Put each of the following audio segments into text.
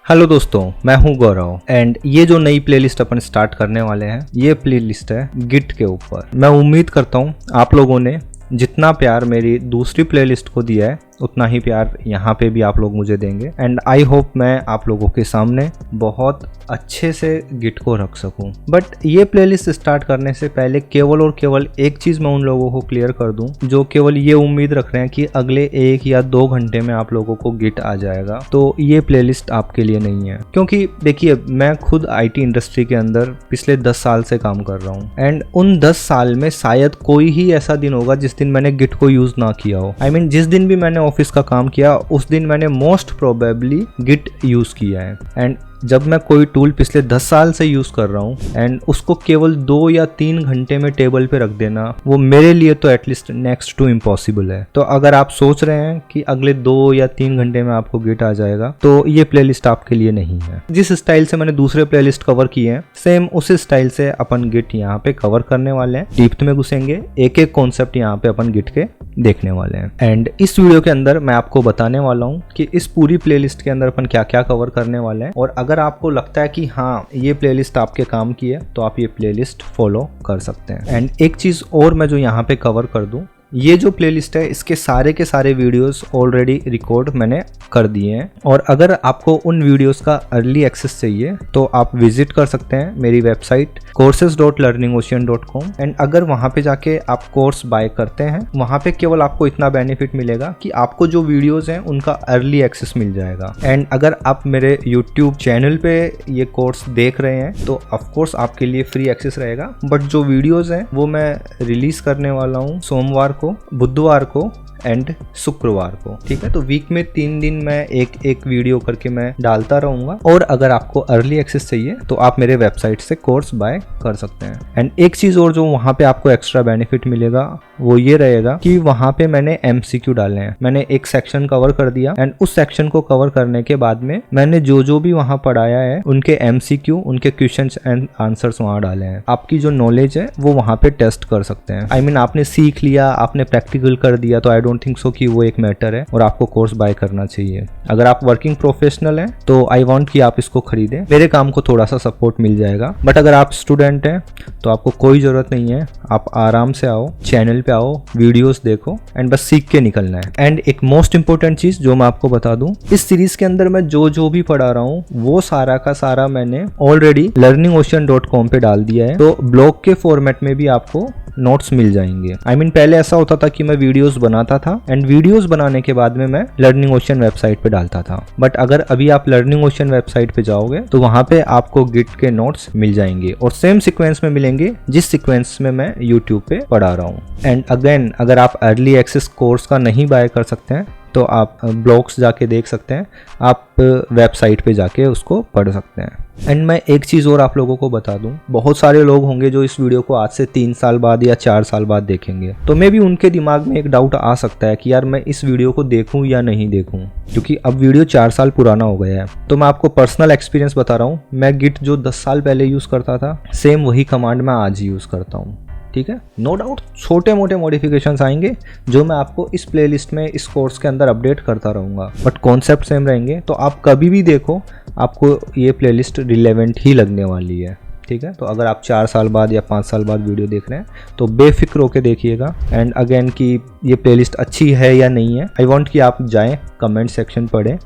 Hello दोस्तों, मैं हूं गौरव एंड ये जो नई प्लेलिस्ट अपन स्टार्ट करने वाले हैं ये प्लेलिस्ट है गिट के ऊपर। मैं उम्मीद करता हूं आप लोगों ने जितना प्यार मेरी दूसरी प्लेलिस्ट को दिया है उतना ही प्यार यहाँ पे भी आप लोग मुझे देंगे एंड आई होप मैं आप लोगों के सामने बहुत अच्छे से गिट को रख सकूं। बट ये प्लेलिस्ट स्टार्ट करने से पहले केवल और केवल एक चीज़ मैं उन लोगों को क्लियर कर दूं जो केवल ये उम्मीद रख रहे हैं कि अगले 1 या 2 घंटे में आप लोगों को गिट आ जाएगा, तो ये प्लेलिस्ट आपके लिए नहीं है। क्योंकि देखिए, मैं खुद IT इंडस्ट्री के अंदर पिछले 10 साल से काम कर रहा हूँ एंड उन 10 साल में शायद कोई ही ऐसा दिन होगा जिस दिन मैंने गिट को यूज़ ना किया हो। I mean, जिस दिन भी मैंने ऑफिस का काम किया उस दिन मैंने मोस्ट प्रोबेबली गिट यूज किया है। एंड जब मैं कोई टूल पिछले 10 साल से यूज कर रहा हूँ एंड उसको केवल 2 या 3 घंटे में टेबल पे रख देना, वो मेरे लिए तो एटलीस्ट नेक्स्ट टू इम्पॉसिबल है। तो अगर आप सोच रहे हैं कि अगले 2 या 3 घंटे में आपको गिट आ जाएगा तो ये प्लेलिस्ट आपके लिए नहीं है। जिस स्टाइल से मैंने दूसरे प्लेलिस्ट कवर किए हैं सेम उसी स्टाइल से अपन गिट यहाँ पे कवर करने वाले हैं। डीप में घुसेंगे, एक एक कॉन्सेप्ट यहाँ पे अपन गिट के देखने वाले हैं एंड इस वीडियो के अंदर मैं आपको बताने वाला हूँ कि इस पूरी प्लेलिस्ट के अंदर अपन क्या क्या कवर करने वाले हैं। और अगर आपको लगता है कि हाँ ये प्लेलिस्ट आपके काम की है तो आप ये प्लेलिस्ट फॉलो कर सकते हैं। एंड एक चीज और मैं जो यहाँ पे कवर कर दूं, ये जो प्लेलिस्ट है इसके सारे के सारे वीडियोस ऑलरेडी रिकॉर्ड मैंने कर दिए हैं और अगर आपको उन वीडियोस का अर्ली एक्सेस चाहिए तो आप विजिट कर सकते हैं मेरी वेबसाइट courses.learningocean.com एंड अगर वहाँ पे जाके आप कोर्स बाय करते हैं वहाँ पे केवल आपको इतना बेनिफिट मिलेगा कि आपको जो वीडियोस हैं उनका अर्ली एक्सेस मिल जाएगा। एंड अगर आप मेरे यूट्यूब चैनल पे ये कोर्स देख रहे हैं तो ऑफकोर्स आपके लिए फ्री एक्सेस रहेगा, बट जो वीडियोज हैं वो मैं रिलीज करने वाला हूँ सोमवार को, बुधवार को एंड शुक्रवार को। ठीक है, तो वीक में 3 दिन मैं एक वीडियो करके मैं डालता रहूंगा। और अगर आपको अर्ली एक्सेस चाहिए तो आप मेरे वेबसाइट से कोर्स बाय कर सकते हैं। एंड एक चीज और जो वहां पे आपको एक्स्ट्रा बेनिफिट मिलेगा वो ये रहेगा कि वहां पे मैंने MCQ डाले हैं। मैंने एक सेक्शन कवर कर दिया एंड उस सेक्शन को कवर करने के बाद में मैंने जो भी वहां पढ़ाया है उनके MCQ, उनके क्वेश्चंस एंड आंसर्स वहां डाले हैं। आपकी जो नॉलेज है वो वहां पे टेस्ट कर सकते हैं। I mean, आपने सीख लिया, आपने प्रैक्टिकल कर दिया तो आई डोंट थिंक सो कि वो एक मैटर है और आपको कोर्स बाय करना चाहिए। अगर आप वर्किंग प्रोफेशनल हैं तो आई वांट कि आप इसको खरीदें, मेरे काम को थोड़ा सा सपोर्ट मिल जाएगा। बट अगर आप स्टूडेंट हैं तो आपको कोई जरूरत नहीं है, आप आराम से आओ, चैनल पे आओ, वीडियोस देखो एंड बस सीख के निकलना है। एंड एक मोस्ट इंपॉर्टेंट चीज जो मैं आपको बता दूं, इस सीरीज के अंदर मैं जो भी पढ़ा रहा हूँ वो सारा का सारा मैंने ऑलरेडी learningocean.com पे डाल दिया है, तो ब्लॉग के फॉर्मेट में भी आपको नोट्स मिल जाएंगे। I mean, पहले ऐसा होता था कि मैं वीडियोस बनाता था एंड वीडियोस बनाने के बाद में मैं लर्निंग ओशन वेबसाइट पे डालता था। बट अगर अभी आप लर्निंग ओशन वेबसाइट पे जाओगे तो वहां पे आपको गिट के नोट्स मिल जाएंगे और सेम सीक्वेंस में मिलेंगे जिस सीक्वेंस में मैं यूट्यूब पे पढ़ा रहा हूँ। एंड अगेन, अगर आप अर्ली एक्सेस कोर्स का नहीं बाय कर सकते हैं तो आप ब्लॉग्स जाके देख सकते हैं, आप वेबसाइट पे जाके उसको पढ़ सकते हैं। एंड मैं एक चीज़ और आप लोगों को बता दूं, बहुत सारे लोग होंगे जो इस वीडियो को आज से 3 साल बाद या 4 साल बाद देखेंगे, तो मे भी उनके दिमाग में एक डाउट आ सकता है कि यार मैं इस वीडियो को देखूं या नहीं देखूं, क्योंकि अब वीडियो 4 साल पुराना हो गया है। तो मैं आपको पर्सनल एक्सपीरियंस बता रहा हूँ, मैं गिट जो 10 साल पहले यूज़ करता था सेम वही कमांड मैं आज यूज़ करता हूँ। ठीक है, नो डाउट छोटे मोटे मॉडिफिकेशंस आएंगे जो मैं आपको इस प्लेलिस्ट में, इस कोर्स के अंदर अपडेट करता रहूँगा, बट कॉन्सेप्ट सेम रहेंगे। तो आप कभी भी देखो आपको ये प्लेलिस्ट रिलेवेंट ही लगने वाली है। ठीक है, तो अगर आप 4 साल बाद या 5 साल बाद वीडियो देख रहे हैं तो बेफिक्र होकर देखिएगा। एंड अगेन कि ये प्लेलिस्ट अच्छी है या नहीं है, आई वांट कि आप जाएं, कमेंट सेक्शन पढ़ें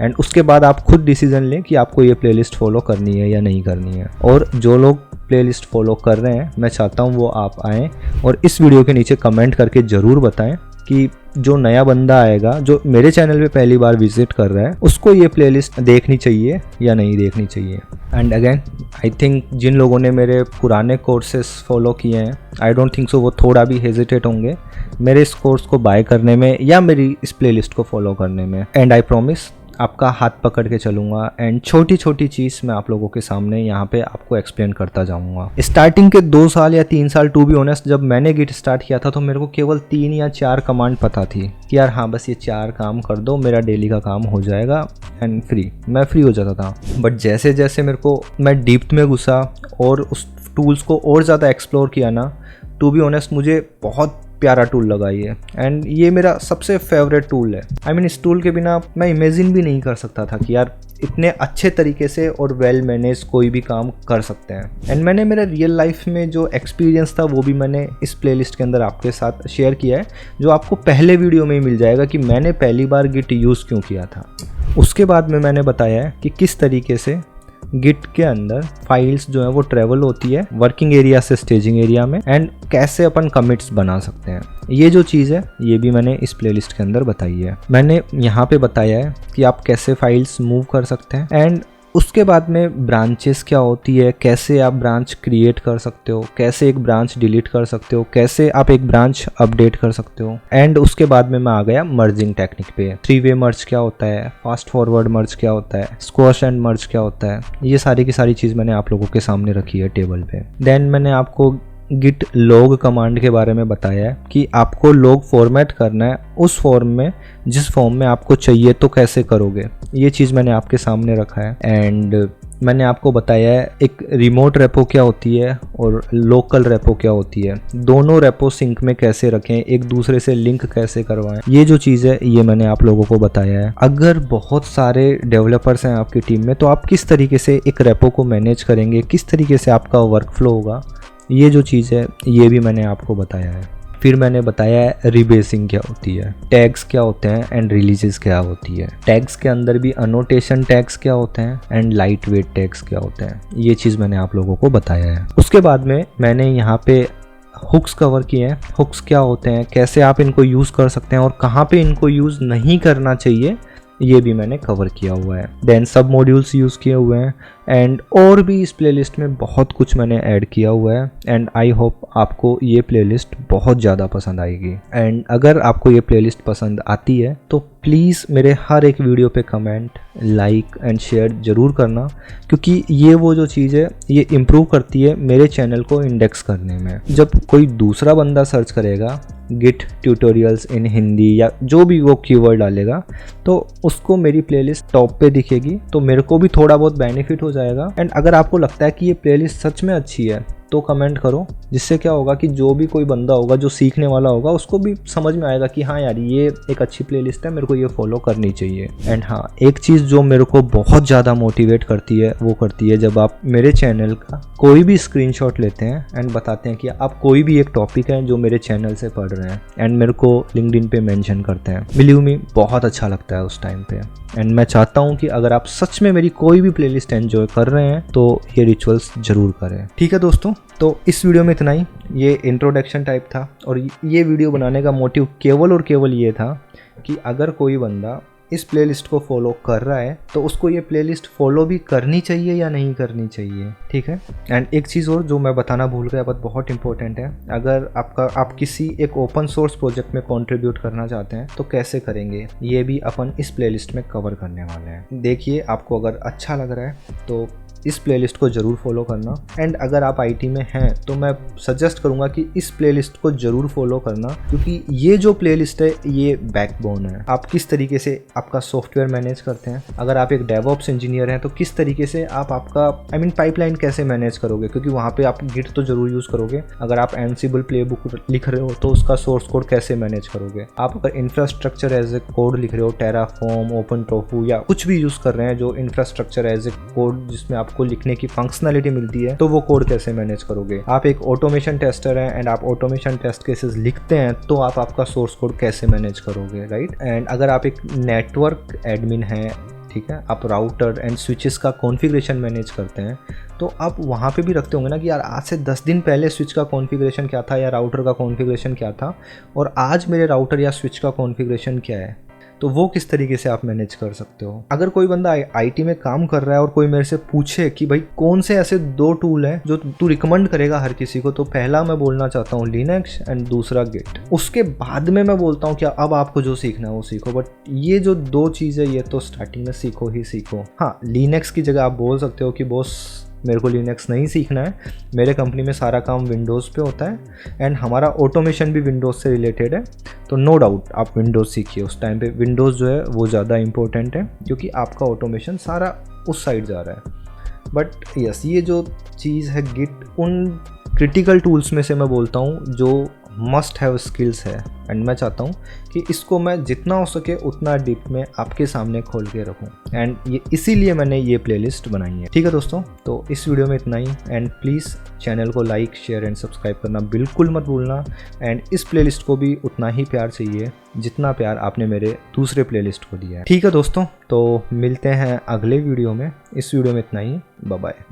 एंड उसके बाद आप खुद डिसीजन लें कि आपको ये प्लेलिस्ट फॉलो करनी है या नहीं करनी है। और जो लोग प्लेलिस्ट फॉलो कर रहे हैं मैं चाहता हूँ वो आप आएँ और इस वीडियो के नीचे कमेंट करके ज़रूर बताएं कि जो नया बंदा आएगा जो मेरे चैनल पे पहली बार विजिट कर रहा है उसको ये प्लेलिस्ट देखनी चाहिए या नहीं देखनी चाहिए। एंड अगेन, आई थिंक जिन लोगों ने मेरे पुराने कोर्सेस फॉलो किए हैं आई डोंट थिंक सो वो थोड़ा भी हेजिटेट होंगे मेरे इस कोर्स को बाय करने में या मेरी इस प्लेलिस्ट को फॉलो करने में। एंड आई प्रॉमिस आपका हाथ पकड़ के चलूंगा एंड छोटी छोटी चीज़ मैं आप लोगों के सामने यहाँ पे आपको एक्सप्लेन करता जाऊंगा। स्टार्टिंग के 2 साल या 3 साल टू बी ऑनेस्ट जब मैंने गिट स्टार्ट किया था तो मेरे को केवल 3 या 4 कमांड पता थी कि यार हाँ बस ये 4 काम कर दो, मेरा डेली का काम हो जाएगा एंड मैं फ्री हो जाता था। बट जैसे जैसे मैं डीप में घुसा और उस टूल्स को और ज़्यादा एक्सप्लोर किया ना, टू बी ऑनेस्ट मुझे बहुत प्यारा टूल लगा ये, एंड ये मेरा सबसे फेवरेट टूल है। आई मीन इस टूल के बिना मैं इमेजिन भी नहीं कर सकता था कि यार इतने अच्छे तरीके से और वेल मैनेज कोई भी काम कर सकते हैं। एंड मैंने मेरा रियल लाइफ में जो एक्सपीरियंस था वो भी मैंने इस प्लेलिस्ट के अंदर आपके साथ शेयर किया है, जो आपको पहले वीडियो में ही मिल जाएगा कि मैंने पहली बार गिट यूज़ क्यों किया था। उसके बाद में मैंने बताया है कि किस तरीके से गिट के अंदर फाइल्स जो है वो ट्रेवल होती है वर्किंग एरिया से स्टेजिंग एरिया में, एंड कैसे अपन कमिट्स बना सकते हैं। ये जो चीज़ है ये भी मैंने इस प्लेलिस्ट के अंदर बताई है। मैंने यहाँ पे बताया है कि आप कैसे फाइल्स मूव कर सकते हैं, एंड उसके बाद में ब्रांचेस क्या होती है, कैसे आप ब्रांच क्रिएट कर सकते हो, कैसे एक ब्रांच डिलीट कर सकते हो, कैसे आप एक ब्रांच अपडेट कर सकते हो। एंड उसके बाद में मैं आ गया मर्जिंग टेक्निक पे। 3-वे मर्ज क्या होता है, फास्ट फॉरवर्ड मर्ज क्या होता है, स्क्वैश एंड मर्ज क्या होता है, ये सारी की सारी चीज़ मैंने आप लोगों के सामने रखी है टेबल पे। देन मैंने आपको गिट लॉग कमांड के बारे में बताया है कि आपको लॉग फॉर्मेट करना है उस फॉर्म में जिस फॉर्म में आपको चाहिए, तो कैसे करोगे, ये चीज़ मैंने आपके सामने रखा है। एंड मैंने आपको बताया है एक रिमोट रेपो क्या होती है और लोकल रेपो क्या होती है, दोनों रेपो सिंक में कैसे रखें, एक दूसरे से लिंक कैसे करवाएं, ये जो चीज़ है ये मैंने आप लोगों को बताया है। अगर बहुत सारे डेवलपर्स हैं आपकी टीम में तो आप किस तरीके से एक रेपो को मैनेज करेंगे, किस तरीके से आपका वर्क फ्लो होगा, ये जो चीज़ है ये भी मैंने आपको बताया है। फिर मैंने बताया है रिबेसिंग क्या होती है, टैग्स क्या होते हैं एंड रिलीजेस क्या होती है, टैग्स के अंदर भी अनोटेशन टैग्स क्या होते हैं एंड लाइट वेट टैग्स क्या होते हैं, ये चीज़ मैंने आप लोगों को बताया है। उसके बाद में मैंने यहाँ पे हुक्स कवर किए हैं। हुक्स क्या होते हैं, कैसे आप इनको यूज़ कर सकते हैं और कहाँ पे इनको यूज़ नहीं करना चाहिए, ये भी मैंने कवर किया हुआ है। देन सब मॉड्यूल्स यूज़ किए हुए हैं, एंड और भी इस प्लेलिस्ट में बहुत कुछ मैंने ऐड किया हुआ है। एंड आई होप आपको ये प्लेलिस्ट बहुत ज़्यादा पसंद आएगी। एंड अगर आपको ये प्लेलिस्ट पसंद आती है तो प्लीज़ मेरे हर एक वीडियो पे कमेंट, लाइक एंड शेयर ज़रूर करना, क्योंकि ये वो जो चीज़ है ये इम्प्रूव करती है मेरे चैनल को इंडेक्स करने में। जब कोई दूसरा बंदा सर्च करेगा गिट ट्यूटोरियल्स इन हिंदी या जो भी वो कीवर्ड डालेगा तो उसको मेरी प्लेलिस्ट टॉप पे दिखेगी, तो मेरे को भी थोड़ा बहुत बेनिफिट हो जाएगा। एंड अगर आपको लगता है कि ये प्लेलिस्ट सच में अच्छी है तो कमेंट करो, जिससे क्या होगा कि जो भी कोई बंदा होगा जो सीखने वाला होगा उसको भी समझ में आएगा कि हाँ यार ये एक अच्छी प्लेलिस्ट है, मेरे को ये फॉलो करनी चाहिए। एंड हाँ, एक चीज़ जो मेरे को बहुत ज़्यादा मोटिवेट करती है वो करती है जब आप मेरे चैनल का कोई भी स्क्रीनशॉट लेते हैं एंड बताते हैं कि आप कोई भी एक टॉपिक है जो मेरे चैनल से पढ़ रहे हैं एंड मेरे को लिंक्डइन पे मेंशन करते हैं। बिलीव मी, बहुत अच्छा लगता है उस टाइम पे। एंड मैं चाहता हूँ कि अगर आप सच में मेरी कोई भी प्लेलिस्ट एंजॉय कर रहे हैं तो ये रिचुअल्स ज़रूर करें। ठीक है दोस्तों, तो इस वीडियो में इतना ही। ये इंट्रोडक्शन टाइप था और ये वीडियो बनाने का मोटिव केवल और केवल ये था कि अगर कोई बंदा इस प्लेलिस्ट को फॉलो कर रहा है तो उसको ये प्लेलिस्ट फॉलो भी करनी चाहिए या नहीं करनी चाहिए। ठीक है। एंड एक चीज़ और जो मैं बताना भूल गया, बट बहुत इंपॉर्टेंट है, अगर आप किसी एक ओपन सोर्स प्रोजेक्ट में कंट्रीब्यूट करना चाहते हैं तो कैसे करेंगे, ये भी अपन इस प्लेलिस्ट में कवर करने वाले हैं। देखिए, आपको अगर अच्छा लग रहा है तो इस प्लेलिस्ट को ज़रूर फॉलो करना। एंड अगर आप आईटी में हैं तो मैं सजेस्ट करूंगा कि इस प्लेलिस्ट को ज़रूर फॉलो करना, क्योंकि ये जो प्लेलिस्ट है ये बैकबोन है। आप किस तरीके से आपका सॉफ्टवेयर मैनेज करते हैं, अगर आप एक डेवऑप्स इंजीनियर हैं तो किस तरीके से आप आपका पाइपलाइन कैसे मैनेज करोगे, क्योंकि वहाँ पे आप गिट तो ज़रूर यूज़ करोगे। अगर आप एनसिबल प्लेबुक लिख रहे हो तो उसका सोर्स कोड कैसे मैनेज करोगे। आप अगर इंफ्रास्ट्रक्चर एज ए कोड लिख रहे हो, टेराफॉर्म, ओपन टोफू या कुछ भी यूज़ कर रहे हैं जो इंफ्रास्ट्रक्चर एज ए कोड जिसमें आप को लिखने की फंक्शनैलिटी मिलती है, तो वो कोड कैसे मैनेज करोगे। आप एक ऑटोमेशन टेस्टर हैं एंड आप ऑटोमेशन टेस्ट केसेस लिखते हैं तो आप आपका सोर्स कोड कैसे मैनेज करोगे, राइट। एंड अगर आप एक नेटवर्क एडमिन हैं, ठीक है, आप राउटर एंड स्विचेस का कॉन्फ़िगरेशन मैनेज करते हैं, तो आप वहाँ पे भी रखते होंगे ना कि यार आज से 10 दिन पहले स्विच का कॉन्फ़िगरेशन क्या था या राउटर का कॉन्फ़िगरेशन क्या था और आज मेरे राउटर या स्विच का कॉन्फ़िगरेशन क्या है, तो वो किस तरीके से आप मैनेज कर सकते हो। अगर कोई बंदा आईटी में काम कर रहा है और कोई मेरे से पूछे कि भाई कौन से ऐसे 2 टूल हैं जो तू रिकमेंड करेगा हर किसी को, तो पहला मैं बोलना चाहता हूँ लिनक्स एंड दूसरा गिट। उसके बाद में मैं बोलता हूँ कि अब आपको जो सीखना है वो सीखो, बट ये जो 2 चीज़ें ये तो स्टार्टिंग में सीखो ही सीखो। हाँ, लिनक्स की जगह आप बोल सकते हो कि बॉस मेरे को लिनक्स नहीं सीखना है, मेरे कंपनी में सारा काम विंडोज़ पे होता है एंड हमारा ऑटोमेशन भी विंडोज़ से रिलेटेड है, तो नो डाउट आप विंडोज़ सीखिए। उस टाइम पे विंडोज़ जो है वो ज़्यादा इंपॉर्टेंट है क्योंकि आपका ऑटोमेशन सारा उस साइड जा रहा है। बट यस, ये जो चीज़ है गिट उन क्रिटिकल टूल्स में से मैं बोलता हूँ जो मस्ट हैव स्किल्स है एंड मैं चाहता हूँ कि इसको मैं जितना हो सके उतना डीप में आपके सामने खोल के रखूँ एंड ये इसीलिए मैंने ये प्लेलिस्ट बनाई है। ठीक है दोस्तों, तो इस वीडियो में इतना ही एंड प्लीज़ चैनल को लाइक शेयर एंड सब्सक्राइब करना बिल्कुल मत भूलना एंड इस प्लेलिस्ट को भी उतना ही प्यार चाहिए जितना प्यार आपने मेरे दूसरे प्लेलिस्ट को दिया है। ठीक है दोस्तों, तो मिलते हैं अगले वीडियो में। इस वीडियो में इतना ही, बाय बाय।